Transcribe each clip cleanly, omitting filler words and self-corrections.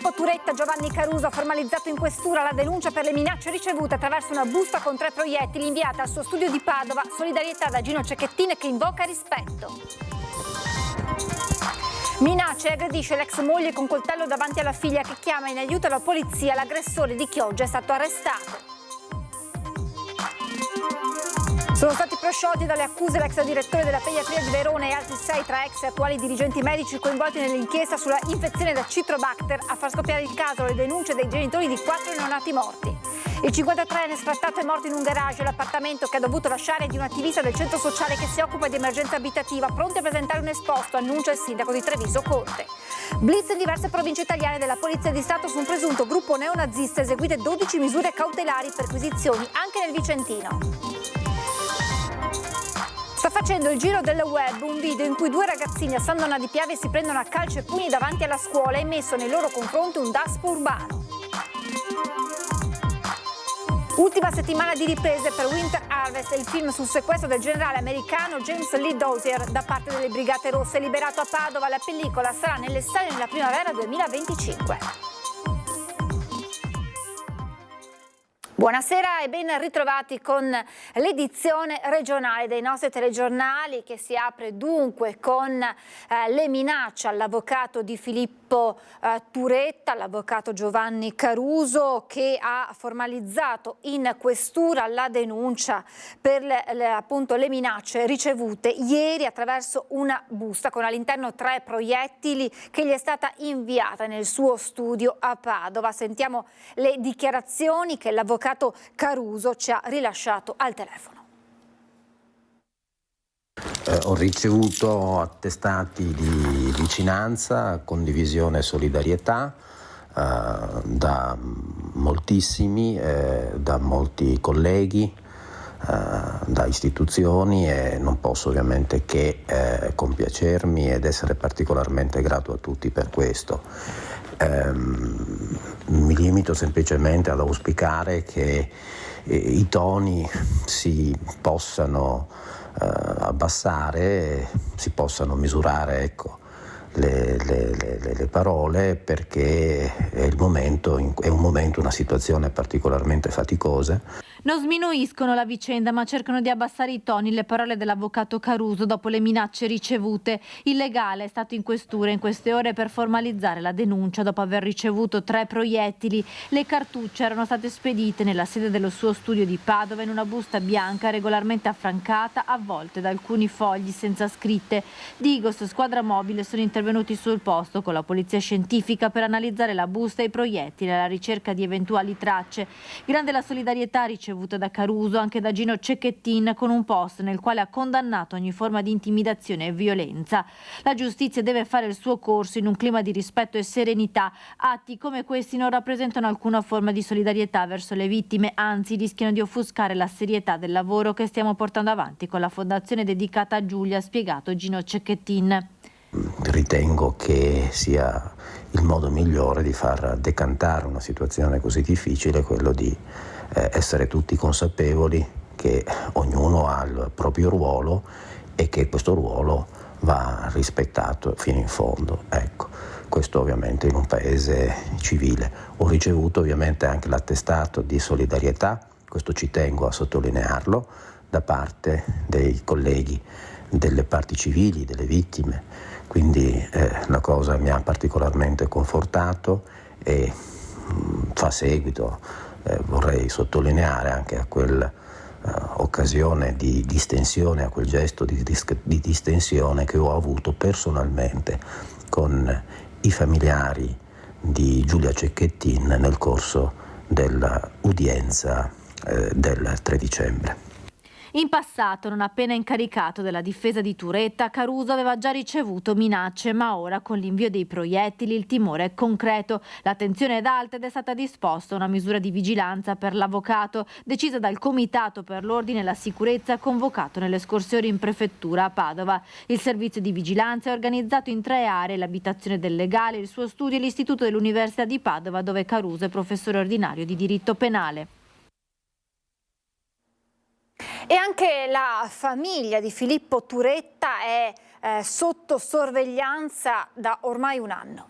Filippo Turetta, Giovanni Caruso ha formalizzato in questura la denuncia per le minacce ricevute attraverso una busta con 3 proiettili inviata al suo studio di Padova. Solidarietà da Gino Cecchettin che invoca rispetto. Minaccia e aggredisce l'ex moglie con coltello davanti alla figlia che chiama in aiuto la polizia. L'aggressore di Chioggia è stato arrestato. Sono stati prosciolti dalle accuse l'ex direttore della pediatria di Verona e altri 6 tra ex e attuali dirigenti medici coinvolti nell'inchiesta sulla infezione da Citrobacter. A far scoppiare il caso le denunce dei genitori di 4 neonati morti. Il 53enne sfrattato è morto in un garage. L'appartamento che ha dovuto lasciare è di un attivista del centro sociale che si occupa di emergenza abitativa, pronti a presentare un esposto, annuncia il sindaco di Treviso Conte. Blitz in diverse province italiane della Polizia di Stato su un presunto gruppo neonazista, eseguite 12 misure cautelari, perquisizioni anche nel Vicentino. Sta facendo il giro del web un video in cui 2 ragazzini a San Donna di Piave si prendono a calci e pugni davanti alla scuola e messo nei loro confronti un DASPO urbano. Ultima settimana di riprese per Winter Harvest, il film sul sequestro del generale americano James Lee Dozier da parte delle Brigate Rosse. Liberato a Padova, la pellicola sarà nelle sale nella primavera 2025. Buonasera e ben ritrovati con l'edizione regionale dei nostri telegiornali, che si apre dunque con le minacce all'avvocato di Filippo Turetta, l'avvocato Giovanni Caruso, che ha formalizzato in questura la denuncia per appunto le minacce ricevute ieri attraverso una busta con all'interno 3 proiettili che gli è stata inviata nel suo studio a Padova. Sentiamo le dichiarazioni che l'avvocato Caruso ci ha rilasciato al telefono. Ho ricevuto attestati di vicinanza, condivisione e solidarietà da moltissimi, da molti colleghi, da istituzioni, e non posso ovviamente che compiacermi ed essere particolarmente grato a tutti per questo. Mi limito semplicemente ad auspicare che i toni si possano abbassare, si possano misurare, ecco, le parole, perché è un momento, una situazione particolarmente faticosa. Non sminuiscono la vicenda, ma cercano di abbassare i toni le parole dell'avvocato Caruso dopo le minacce ricevute. Il legale è stato in questura in queste ore per formalizzare la denuncia dopo aver ricevuto 3 proiettili. Le cartucce erano state spedite nella sede dello suo studio di Padova in una busta bianca regolarmente affrancata, avvolte da alcuni fogli senza scritte. Digos, squadra mobile, sono intervenuti sul posto con la polizia scientifica per analizzare la busta e i proiettili alla ricerca di eventuali tracce. Grande la solidarietà ricevuta da Caruso, anche da Gino Cecchettin, con un post nel quale ha condannato ogni forma di intimidazione e violenza. La giustizia deve fare il suo corso in un clima di rispetto e serenità. Atti come questi non rappresentano alcuna forma di solidarietà verso le vittime, anzi rischiano di offuscare la serietà del lavoro che stiamo portando avanti con la fondazione dedicata a Giulia, ha spiegato Gino Cecchettin. Ritengo che sia il modo migliore di far decantare una situazione così difficile, quello di essere tutti consapevoli che ognuno ha il proprio ruolo e che questo ruolo va rispettato fino in fondo. Ecco, questo ovviamente in un paese civile. Ho ricevuto ovviamente anche l'attestato di solidarietà, questo ci tengo a sottolinearlo, da parte dei colleghi delle parti civili, delle vittime, quindi la cosa mi ha particolarmente confortato e fa seguito, vorrei sottolineare, anche a quell'occasione di distensione, a quel gesto di distensione che ho avuto personalmente con i familiari di Giulia Cecchettin nel corso dell'udienza del 3 dicembre. In passato, non appena incaricato della difesa di Turetta, Caruso aveva già ricevuto minacce, ma ora con l'invio dei proiettili il timore è concreto. L'attenzione è alta ed è stata disposta una misura di vigilanza per l'avvocato, decisa dal Comitato per l'Ordine e la Sicurezza convocato nelle scorse ore in prefettura a Padova. Il servizio di vigilanza è organizzato in 3 aree: l'abitazione del legale, il suo studio e l'istituto dell'Università di Padova, dove Caruso è professore ordinario di diritto penale. E anche la famiglia di Filippo Turetta è sotto sorveglianza da ormai un anno.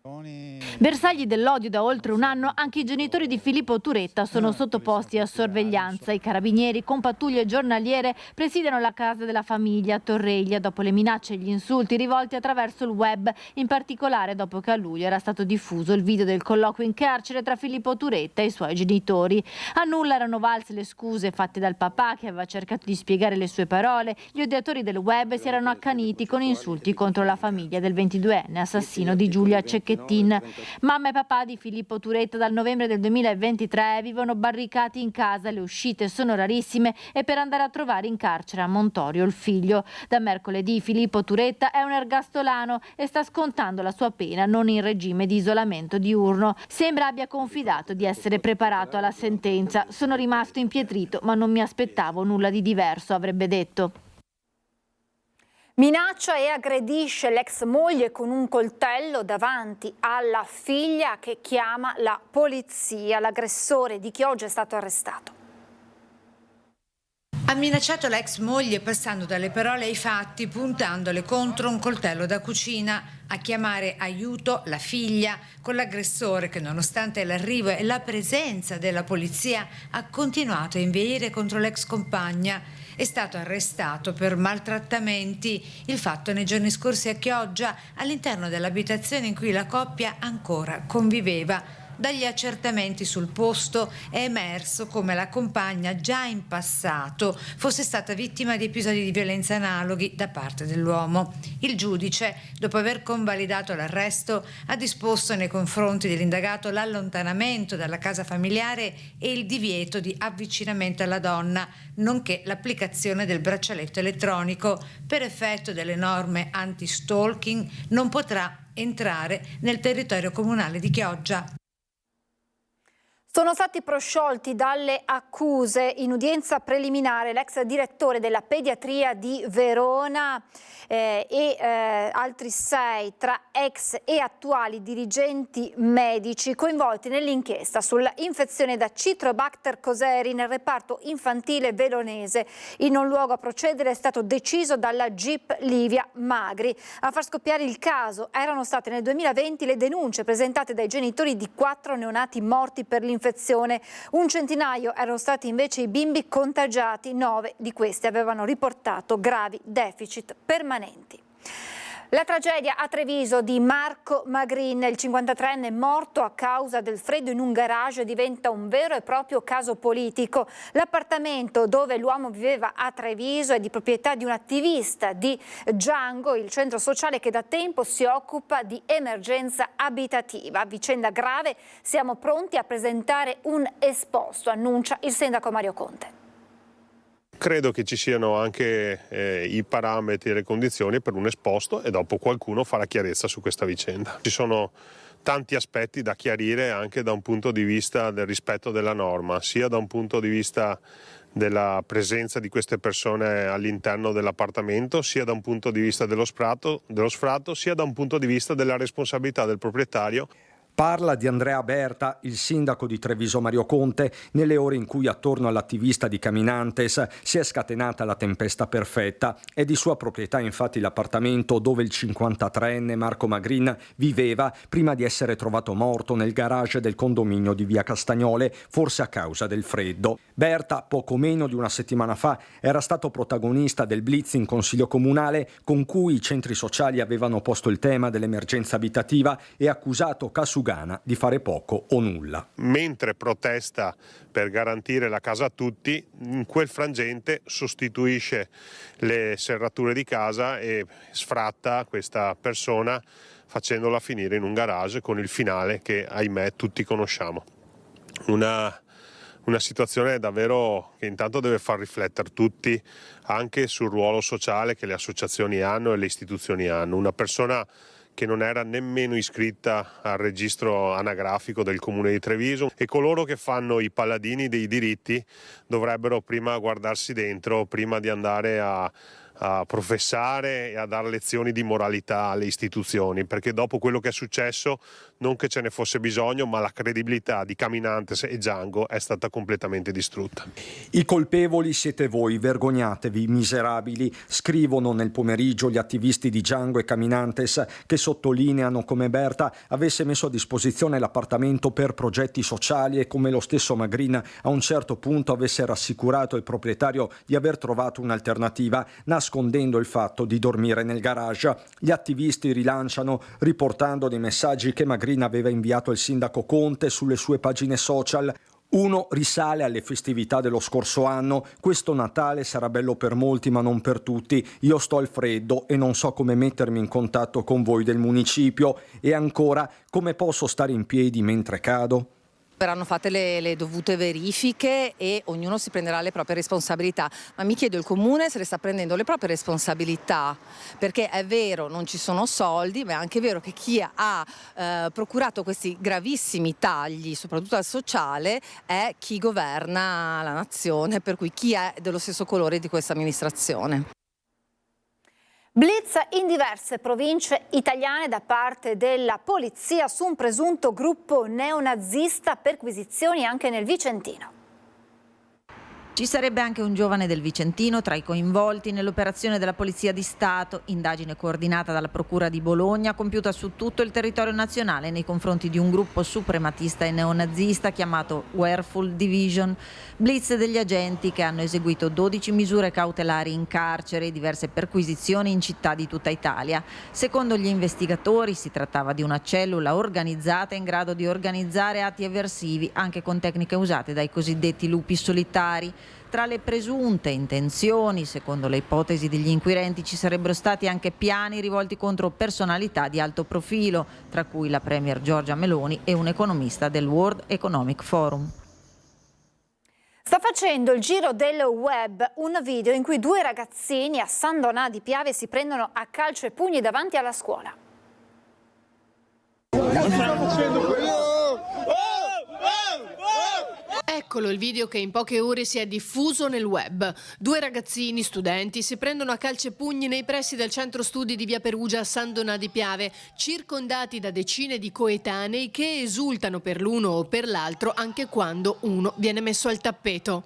Bersagli dell'odio da oltre un anno, anche i genitori di Filippo Turetta sono sottoposti a sorveglianza. I carabinieri con pattuglie giornaliere presidiano la casa della famiglia a Torreglia dopo le minacce e gli insulti rivolti attraverso il web, in particolare dopo che a luglio era stato diffuso il video del colloquio in carcere tra Filippo Turetta e i suoi genitori. A nulla erano valse le scuse fatte dal papà che aveva cercato di spiegare le sue parole. Gli odiatori del web si erano accaniti con insulti contro la famiglia del 22enne assassino di Giulia Cecchettin. Mamma e papà di Filippo Turetta dal novembre del 2023 vivono barricati in casa, le uscite sono rarissime e per andare a trovare in carcere a Montorio il figlio. Da mercoledì Filippo Turetta è un ergastolano e sta scontando la sua pena non in regime di isolamento diurno. Sembra abbia confidato di essere preparato alla sentenza. Sono rimasto impietrito ma non mi aspettavo nulla di diverso, avrebbe detto. Minaccia e aggredisce l'ex moglie con un coltello davanti alla figlia che chiama la polizia. L'aggressore di Chioggia è stato arrestato. Ha minacciato la ex moglie passando dalle parole ai fatti, puntandole contro un coltello da cucina. A chiamare aiuto la figlia, con l'aggressore che nonostante l'arrivo e la presenza della polizia ha continuato a inveire contro l'ex compagna. È stato arrestato per maltrattamenti. Il fatto nei giorni scorsi a Chioggia, all'interno dell'abitazione in cui la coppia ancora conviveva. Dagli accertamenti sul posto è emerso come la compagna già in passato fosse stata vittima di episodi di violenza analoghi da parte dell'uomo. Il giudice, dopo aver convalidato l'arresto, ha disposto nei confronti dell'indagato l'allontanamento dalla casa familiare e il divieto di avvicinamento alla donna, nonché l'applicazione del braccialetto elettronico. Per effetto delle norme anti-stalking non potrà entrare nel territorio comunale di Chioggia. Sono stati prosciolti dalle accuse in udienza preliminare l'ex direttore della pediatria di Verona e altri 6 tra ex e attuali dirigenti medici coinvolti nell'inchiesta sulla infezione da Citrobacter coseri nel reparto infantile veronese. Il non luogo a procedere è stato deciso dalla GIP Livia Magri. A far scoppiare il caso erano state nel 2020 le denunce presentate dai genitori di 4 neonati morti per l'infezione. Un centinaio erano stati invece i bimbi contagiati, 9 di questi avevano riportato gravi deficit permanenti. La tragedia a Treviso di Marco Magrin, il 53enne morto a causa del freddo in un garage, diventa un vero e proprio caso politico. L'appartamento dove l'uomo viveva a Treviso è di proprietà di un attivista di Django, il centro sociale che da tempo si occupa di emergenza abitativa. Vicenda grave, siamo pronti a presentare un esposto, annuncia il sindaco Mario Conte. Credo che ci siano anche i parametri e le condizioni per un esposto e dopo qualcuno farà chiarezza su questa vicenda. Ci sono tanti aspetti da chiarire anche da un punto di vista del rispetto della norma, sia da un punto di vista della presenza di queste persone all'interno dell'appartamento, sia da un punto di vista dello sfratto, sia da un punto di vista della responsabilità del proprietario. Parla di Andrea Berta, il sindaco di Treviso Mario Conte, nelle ore in cui attorno all'attivista di Caminantes si è scatenata la tempesta perfetta. È di sua proprietà infatti l'appartamento dove il 53enne Marco Magrin viveva prima di essere trovato morto nel garage del condominio di via Castagnole, forse a causa del freddo. Berta, poco meno di una settimana fa, era stato protagonista del blitz in consiglio comunale con cui i centri sociali avevano posto il tema dell'emergenza abitativa e accusato Casugana di fare poco o nulla. Mentre protesta per garantire la casa a tutti, in quel frangente sostituisce le serrature di casa e sfratta questa persona facendola finire in un garage con il finale che ahimè tutti conosciamo. Una situazione davvero che intanto deve far riflettere tutti anche sul ruolo sociale che le associazioni hanno e le istituzioni hanno. Una persona che non era nemmeno iscritta al registro anagrafico del comune di Treviso, e coloro che fanno i paladini dei diritti dovrebbero prima guardarsi dentro, prima di andare a professare e a dare lezioni di moralità alle istituzioni, perché dopo quello che è successo, non che ce ne fosse bisogno, ma la credibilità di Caminantes e Django è stata completamente distrutta. I colpevoli siete voi, vergognatevi, miserabili, scrivono nel pomeriggio gli attivisti di Django e Caminantes, che sottolineano come Berta avesse messo a disposizione l'appartamento per progetti sociali e come lo stesso Magrin a un certo punto avesse rassicurato il proprietario di aver trovato un'alternativa, nascondendo il fatto di dormire nel garage. Gli attivisti rilanciano riportando dei messaggi che Magrin aveva inviato al sindaco Conte sulle sue pagine social. Uno risale alle festività dello scorso anno: questo Natale sarà bello per molti ma non per tutti, io sto al freddo e non so come mettermi in contatto con voi del municipio. E ancora, come posso stare in piedi mentre cado? Verranno fatte le dovute verifiche e ognuno si prenderà le proprie responsabilità, ma mi chiedo, il Comune se le sta prendendo le proprie responsabilità? Perché è vero, non ci sono soldi, ma è anche vero che chi ha procurato questi gravissimi tagli, soprattutto al sociale, è chi governa la nazione, per cui chi è dello stesso colore di questa amministrazione. Blitz in diverse province italiane da parte della polizia su un presunto gruppo neonazista, perquisizioni anche nel Vicentino. Ci sarebbe anche un giovane del Vicentino tra i coinvolti nell'operazione della Polizia di Stato, indagine coordinata dalla Procura di Bologna, compiuta su tutto il territorio nazionale nei confronti di un gruppo suprematista e neonazista chiamato Werewolf Division. Blitz degli agenti che hanno eseguito 12 misure cautelari in carcere e diverse perquisizioni in città di tutta Italia. Secondo gli investigatori si trattava di una cellula organizzata in grado di organizzare atti eversivi anche con tecniche usate dai cosiddetti lupi solitari. Tra le presunte intenzioni, secondo le ipotesi degli inquirenti, ci sarebbero stati anche piani rivolti contro personalità di alto profilo, tra cui la premier Giorgia Meloni e un economista del World Economic Forum. Sta facendo il giro del web un video in cui due ragazzini a San Donà di Piave si prendono a calcio e pugni davanti alla scuola. Eccolo il video che in poche ore si è diffuso nel web. Due ragazzini studenti si prendono a calci e pugni nei pressi del centro studi di via Perugia a San Donà di Piave, circondati da decine di coetanei che esultano per l'uno o per l'altro anche quando uno viene messo al tappeto.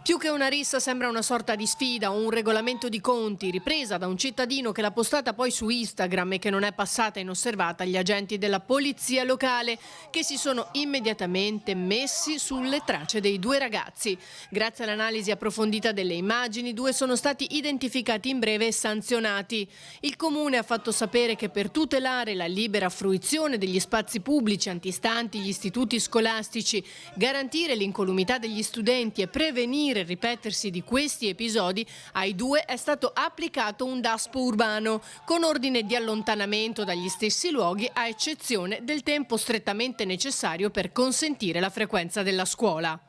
Più che una rissa sembra una sorta di sfida o un regolamento di conti, ripresa da un cittadino che l'ha postata poi su Instagram e che non è passata inosservata agli agenti della polizia locale, che si sono immediatamente messi sulle tracce dei due ragazzi. Grazie all'analisi approfondita delle immagini, due sono stati identificati in breve e sanzionati. Il Comune ha fatto sapere che per tutelare la libera fruizione degli spazi pubblici antistanti gli istituti scolastici, garantire l'incolumità degli studenti e prevenire il ripetersi di questi episodi, ai due è stato applicato un DASPO urbano con ordine di allontanamento dagli stessi luoghi, a eccezione del tempo strettamente necessario per consentire la frequenza della scuola.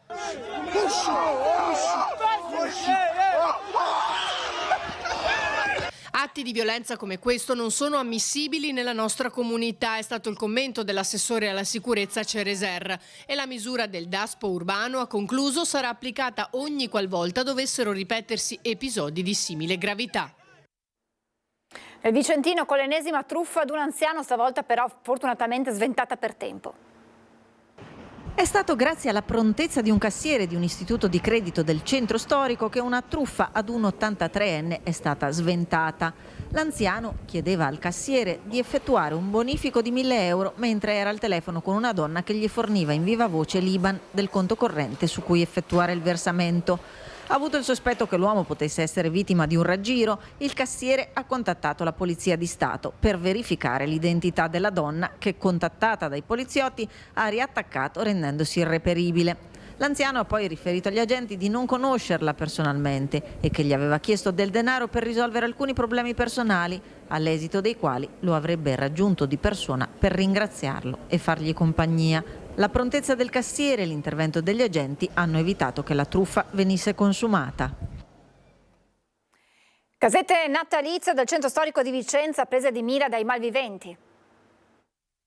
Atti di violenza come questo non sono ammissibili nella nostra comunità, è stato il commento dell'assessore alla sicurezza Cereser, e la misura del DASPO urbano, ha concluso, sarà applicata ogni qualvolta dovessero ripetersi episodi di simile gravità. Nel Vicentino con l'ennesima truffa ad un anziano, stavolta però fortunatamente sventata per tempo. È stato grazie alla prontezza di un cassiere di un istituto di credito del centro storico che una truffa ad un 83enne è stata sventata. L'anziano chiedeva al cassiere di effettuare un bonifico di 1.000 euro mentre era al telefono con una donna che gli forniva in viva voce l'IBAN del conto corrente su cui effettuare il versamento. Ha avuto il sospetto che l'uomo potesse essere vittima di un raggiro. Il cassiere ha contattato la Polizia di Stato per verificare l'identità della donna che, contattata dai poliziotti, ha riattaccato rendendosi irreperibile. L'anziano ha poi riferito agli agenti di non conoscerla personalmente e che gli aveva chiesto del denaro per risolvere alcuni problemi personali, all'esito dei quali lo avrebbe raggiunto di persona per ringraziarlo e fargli compagnia. La prontezza del cassiere e l'intervento degli agenti hanno evitato che la truffa venisse consumata. Casette natalizie del centro storico di Vicenza prese di mira dai malviventi.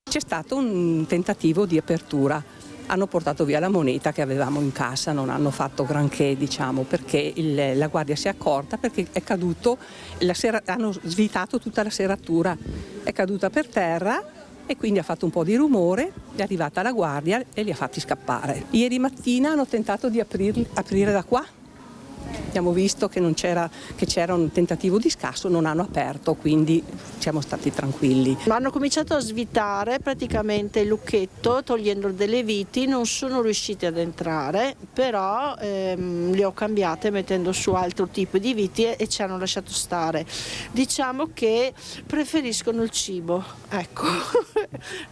C'è stato un tentativo di apertura hanno portato via la moneta che avevamo in cassa, non hanno fatto granché, diciamo, perché la guardia si è accorta, perché è caduto, hanno svitato tutta la serratura, è caduta per terra e quindi ha fatto un po' di rumore, è arrivata la guardia e li ha fatti scappare. Ieri mattina hanno tentato di aprire da qua. Abbiamo visto che c'era un tentativo di scasso, non hanno aperto, quindi siamo stati tranquilli. Hanno cominciato a svitare praticamente il lucchetto, togliendo delle viti, non sono riusciti ad entrare, però le ho cambiate mettendo su altro tipo di viti e ci hanno lasciato stare. Diciamo che preferiscono il cibo, ecco.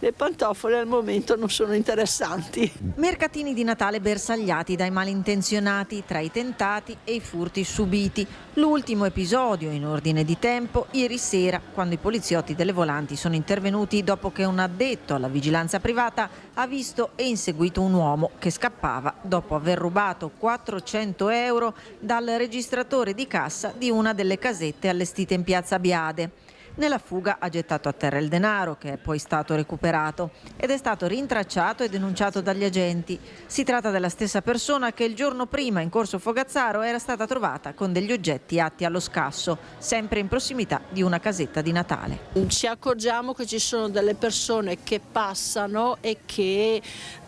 Le pantofole al momento non sono interessanti. Mercatini di Natale bersagliati dai malintenzionati, tra i tentati e i furti subiti. L'ultimo episodio in ordine di tempo ieri sera, quando i poliziotti delle volanti sono intervenuti dopo che un addetto alla vigilanza privata ha visto e inseguito un uomo che scappava dopo aver rubato 400 euro dal registratore di cassa di una delle casette allestite in piazza Biade. Nella fuga ha gettato a terra il denaro, che è poi stato recuperato, ed è stato rintracciato e denunciato dagli agenti. Si tratta della stessa persona che il giorno prima in corso Fogazzaro era stata trovata con degli oggetti atti allo scasso, sempre in prossimità di una casetta di Natale. Ci accorgiamo che ci sono delle persone che passano e che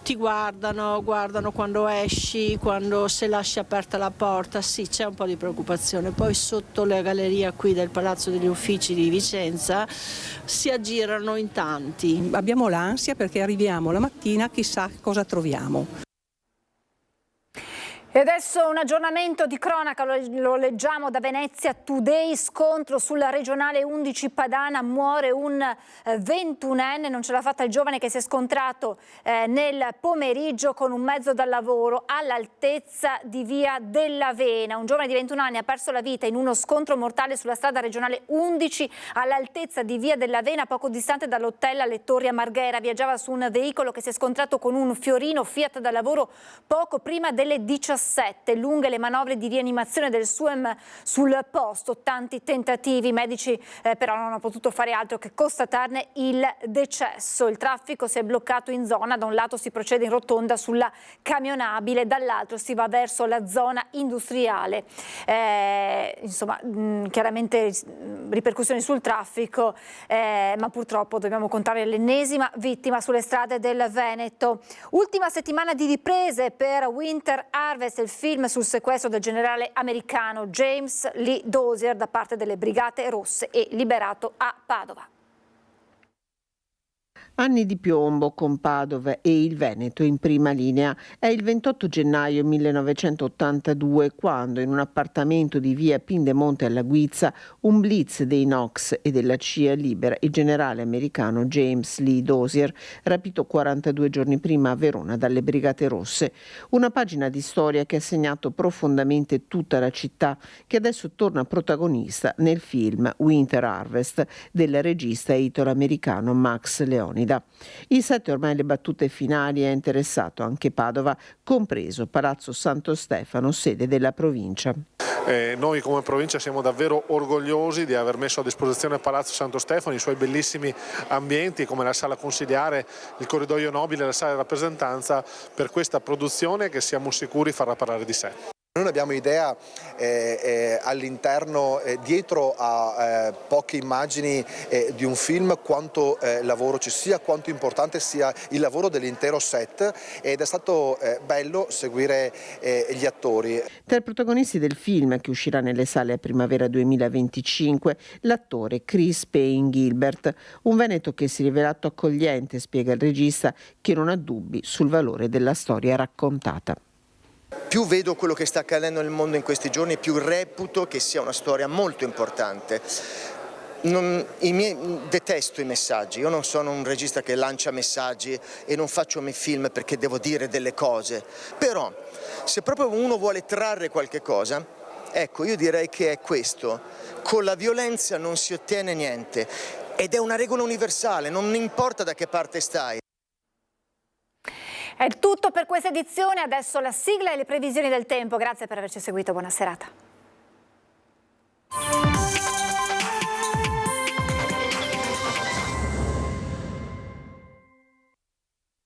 ti guardano quando esci, quando se lasci aperta la porta, sì, c'è un po' di preoccupazione. Poi sotto la galleria qui del Palazzo degli Uffici di Vicenza si aggirano in tanti. Abbiamo l'ansia perché arriviamo la mattina, chissà cosa troviamo. E adesso un aggiornamento di cronaca, lo leggiamo da Venezia Today, scontro sulla regionale 11 Padana, muore un 21enne, non ce l'ha fatta il giovane che si è scontrato nel pomeriggio con un mezzo da lavoro all'altezza di via dell'Avena. Un giovane di 21 anni ha perso la vita in uno scontro mortale sulla strada regionale 11 all'altezza di via dell'Avena, poco distante dall'hotel Lettoria Marghera. Viaggiava su un veicolo che si è scontrato con un Fiorino Fiat da lavoro poco prima delle 17. Lunghe le manovre di rianimazione del SUEM sul posto, tanti tentativi, i medici però non hanno potuto fare altro che constatarne il decesso. Il traffico si è bloccato in zona, da un lato si procede in rotonda sulla camionabile, dall'altro si va verso la zona industriale. Insomma, chiaramente ripercussioni sul traffico, ma purtroppo dobbiamo contare l'ennesima vittima sulle strade del Veneto. Ultima settimana di riprese per Winter Harvest, il film sul sequestro del generale americano James Lee Dozier da parte delle Brigate Rosse e liberato a Padova. Anni di piombo con Padova e il Veneto in prima linea. È il 28 gennaio 1982 quando in un appartamento di via Pindemonte alla Guizza un blitz dei NOx e della CIA libera il generale americano James Lee Dozier, rapito 42 giorni prima a Verona dalle Brigate Rosse. Una pagina di storia che ha segnato profondamente tutta la città, che adesso torna protagonista nel film Winter Harvest del regista italo-americano Max Leonida. Il 7 ormai le battute finali ha interessato anche Padova, compreso Palazzo Santo Stefano, sede della provincia. Noi come provincia siamo davvero orgogliosi di aver messo a disposizione Palazzo Santo Stefano, i suoi bellissimi ambienti come la sala consiliare, il corridoio nobile, la sala di rappresentanza, per questa produzione che siamo sicuri farà parlare di sé. Noi abbiamo idea all'interno, dietro a poche immagini di un film, quanto lavoro ci sia, quanto importante sia il lavoro dell'intero set, ed è stato bello seguire gli attori. Tra i protagonisti del film, che uscirà nelle sale a primavera 2025, l'attore Chris Payne Gilbert, un veneto che si è rivelato accogliente, spiega il regista, che non ha dubbi sul valore della storia raccontata. Più vedo quello che sta accadendo nel mondo in questi giorni, più reputo che sia una storia molto importante. Detesto i messaggi, io non sono un regista che lancia messaggi e non faccio i miei film perché devo dire delle cose, però se proprio uno vuole trarre qualche cosa, ecco, io direi che è questo: con la violenza non si ottiene niente, ed è una regola universale, non importa da che parte stai. È tutto per questa edizione, adesso la sigla e le previsioni del tempo. Grazie per averci seguito, buona serata.